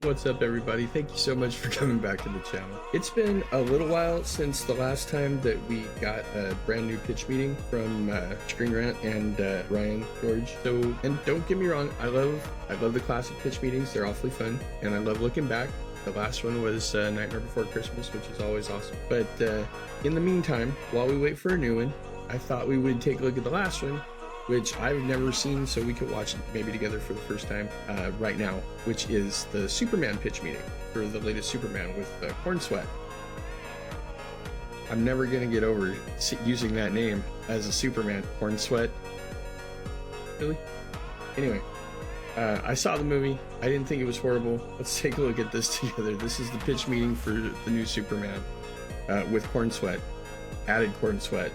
What's up, everybody? Thank you so much for coming back to the channel. It's been a little while since the last time that we got a brand new pitch meeting from Screen Rant and Ryan George. So, and don't get me wrong, I love the classic pitch meetings. They're awfully fun, and I love looking back. The last one was Nightmare Before Christmas, which is always awesome. But in the meantime, while we wait for a new one, I thought we would take a look at the last one, which I've never seen, so we could watch it maybe together for the first time right now, which is the Superman pitch meeting for the latest Superman with Cornsweat. I'm never gonna get over using that name as a Superman, Cornsweat. Really? Anyway, I saw the movie. I didn't think it was horrible. Let's take a look at this together. This is the pitch meeting for the new Superman with Cornsweat, added Cornsweat.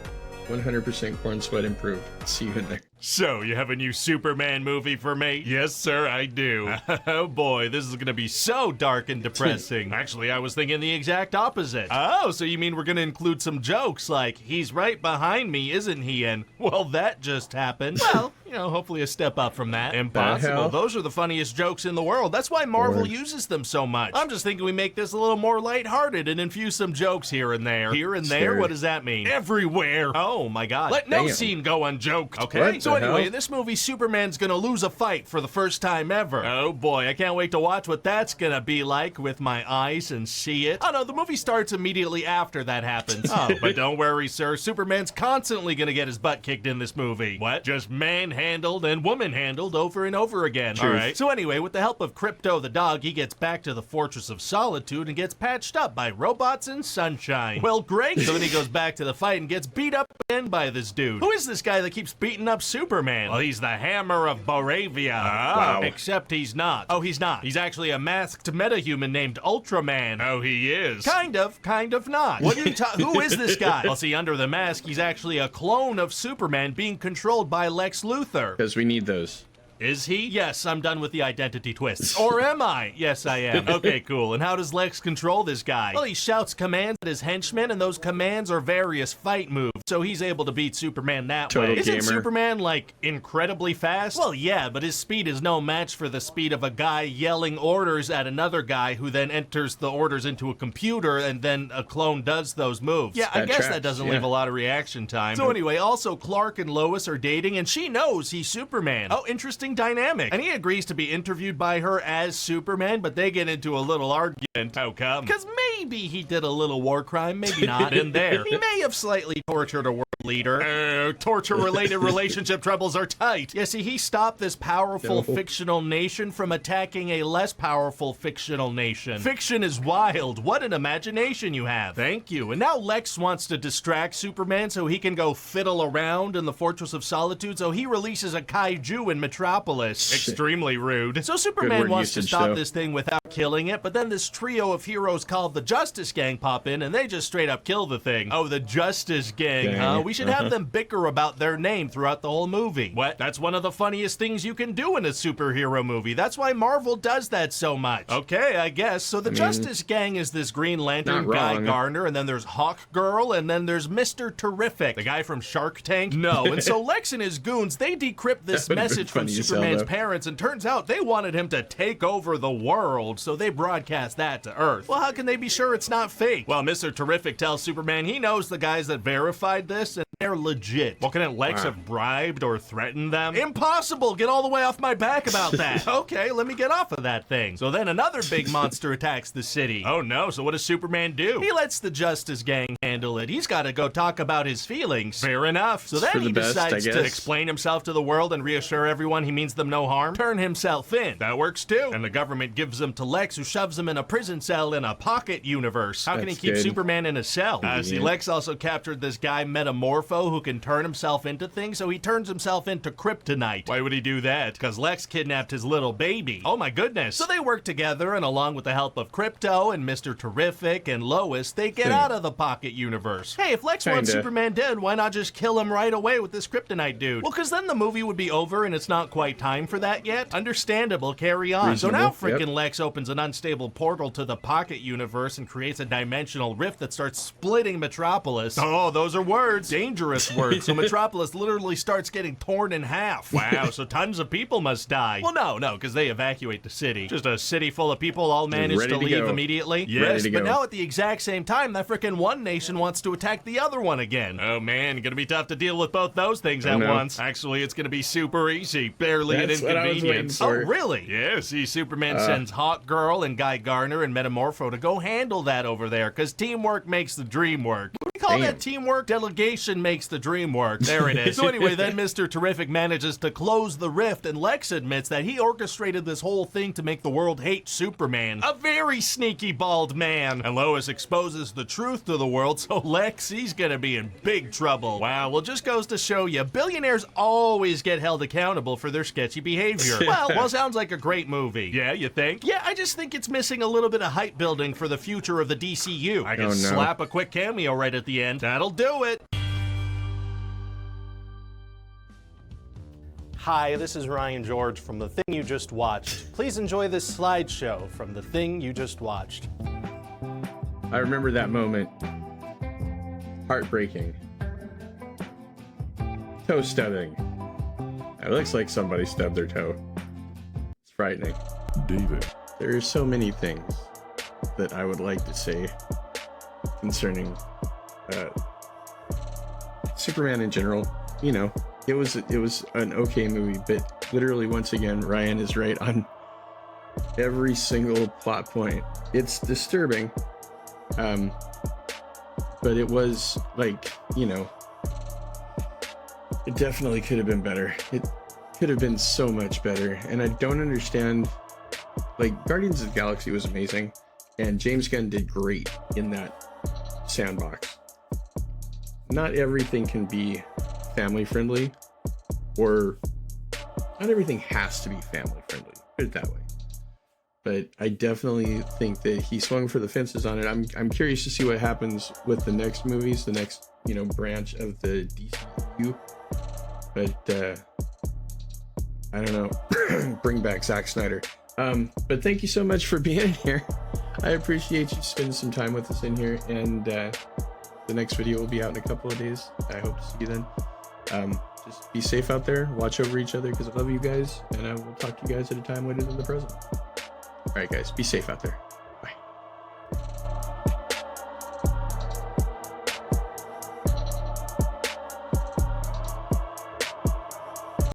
100% Cornsweat improved. See you in there. So, you have a new Superman movie for me? Yes, sir, I do. Oh boy, this is gonna be so dark and depressing. Actually, I was thinking the exact opposite. Oh, so you mean we're gonna include some jokes like, he's right behind me, isn't he? And, well, that just happened. Well, you know, hopefully a step up from that. Impossible. Those are the funniest jokes in the world. That's why Marvel uses them so much. I'm just thinking we make this a little more lighthearted and infuse some jokes here and there. Here and there? What does that mean? Everywhere. Oh my god. Let no scene go unjoked. Okay? So anyway, in this movie, Superman's gonna lose a fight for the first time ever. Oh boy, I can't wait to watch what that's gonna be like with my eyes and see it. Oh no, the movie starts immediately after that happens. Oh, but don't worry, sir. Superman's constantly gonna get his butt kicked in this movie. What? Just manhandled and woman-handled over and over again. All right. So anyway, with the help of Crypto the dog, he gets back to the Fortress of Solitude and gets patched up by robots and sunshine. Well, great. So then he goes back to the fight and gets beat up again by this dude. Who is this guy that keeps beating up Superman? Well, he's the Hammer of Boravia. Oh. Wow. Except he's not. Oh, he's not. He's actually a masked metahuman named Ultraman. Oh, he is. Kind of not. What are you Who is this guy? Well, see, under the mask, he's actually a clone of Superman being controlled by Lex Luthor. Because we need those. Is he? Yes, I'm done with the identity twists. Or am I? Yes, I am. Okay, cool. And how does Lex control this guy? Well, he shouts commands at his henchmen, and those commands are various fight moves, so he's able to beat Superman that way. Isn't Superman, like, incredibly fast? Well, yeah, but his speed is no match for the speed of a guy yelling orders at another guy who then enters the orders into a computer, and then a clone does those moves. Yeah, I guess that doesn't leave a lot of reaction time. So anyway, also Clark and Lois are dating, and she knows he's Superman. Oh, interesting dynamic. And he agrees to be interviewed by her as Superman, but they get into a little argument. How come? Because maybe he did a little war crime, maybe not. And there, he may have slightly tortured a world leader. Torture-related relationship troubles are tight. Yeah, see, he stopped this powerful fictional nation from attacking a less powerful fictional nation. Fiction is wild. What an imagination you have. Thank you. And now Lex wants to distract Superman so he can go fiddle around in the Fortress of Solitude, so he releases a kaiju in Metropolis. Extremely rude. So Superman wants to stop this thing without killing it, but then this trio of heroes called the Justice Gang pop in, and they just straight up kill the thing. Oh, the Justice Gang, huh? We should have them bicker about their name throughout the whole movie. What? That's one of the funniest things you can do in a superhero movie. That's why Marvel does that so much. Okay, I guess. So the Justice Gang is this Green Lantern, Guy Gardner, and then there's Hawk Girl, and then there's Mr. Terrific, the guy from Shark Tank. No, and so Lex and his goons, they decrypt this message from Superman's parents, and turns out they wanted him to take over the world, so they broadcast that to Earth. Well, how can they be sure it's not fake? Well, Mr. Terrific tells Superman he knows the guys that verified this, and they're legit. Well, couldn't Lex have bribed or threatened them? Impossible! Get all the way off my back about that. Okay, let me get off of that thing. So then another big monster attacks the city. Oh no, so what does Superman do? He lets the Justice Gang handle it. He's got to go talk about his feelings. Fair enough. So then he decides to explain himself to the world and reassure everyone he means them no harm. Turn himself in. That works too. And the government gives him to Lex, who shoves him in a prison cell in a pocket universe. How can he keep Superman in a cell? See, Lex also captured this guy Metamorpho who can turn himself into things, so he turns himself into kryptonite. Why would he do that? Because Lex kidnapped his little baby. Oh my goodness. So they work together, and along with the help of Crypto and Mr. Terrific and Lois, they get out of the pocket universe. Hey, if Lex wants Superman dead, why not just kill him right away with this kryptonite dude? Well, because then the movie would be over, and it's not quite time for that yet. Understandable, carry on. So now freaking Lex opens an unstable portal to the pocket universe and creates a dimensional rift that starts splitting Metropolis. Oh, those are words. Dangerous. dangerous word, so Metropolis literally starts getting torn in half. Wow, so tons of people must die. Well, no, because they evacuate the city. Just a city full of people all manage to leave immediately. Yes, but now at the exact same time, that frickin' one nation wants to attack the other one again. Oh man, gonna be tough to deal with both those things at once. Actually, it's gonna be super easy. Barely an inconvenience. Oh, really? Yeah, see, Superman sends Hawk Girl and Guy Garner and Metamorpho to go handle that over there, because teamwork makes the dream work. What do you call that teamwork? Delegation makes the dream work. There it is. So anyway, then Mr. Terrific manages to close the rift, and Lex admits that he orchestrated this whole thing to make the world hate Superman. A very sneaky bald man. And Lois exposes the truth to the world, so Lex, he's gonna be in big trouble. Wow, well, just goes to show you, billionaires always get held accountable for their sketchy behavior. Well, sounds like a great movie. Yeah, you think? Yeah, I just think it's missing a little bit of hype building for the future of the DCU. I can slap a quick cameo right at the end. That'll do it. Hi, this is Ryan George from The Thing You Just Watched. Please enjoy this slideshow from The Thing You Just Watched. I remember that moment. Heartbreaking. Toe stubbing. It looks like somebody stubbed their toe. It's frightening. David. There are so many things that I would like to say concerning Superman in general. You know, it was an okay movie, but literally once again, Ryan is right on every single plot point. It's disturbing, but it was like, you know, it definitely could have been better. It could have been so much better, and I don't understand. Like, Guardians of the Galaxy was amazing, and James Gunn did great in that sandbox. Not everything can be family friendly, or not everything has to be family friendly, put it that way. But I definitely think that he swung for the fences on it. I'm curious to see what happens with the next movies, the next, you know, branch of the DCU. But I don't know. Bring back Zack Snyder. But thank you so much for being here. I appreciate you spending some time with us in here, and the next video will be out in a couple of days. I hope to see you then. Just be safe out there, watch over each other, because I love you guys, and I will talk to you guys at a time later than the present. All right, guys, be safe out there.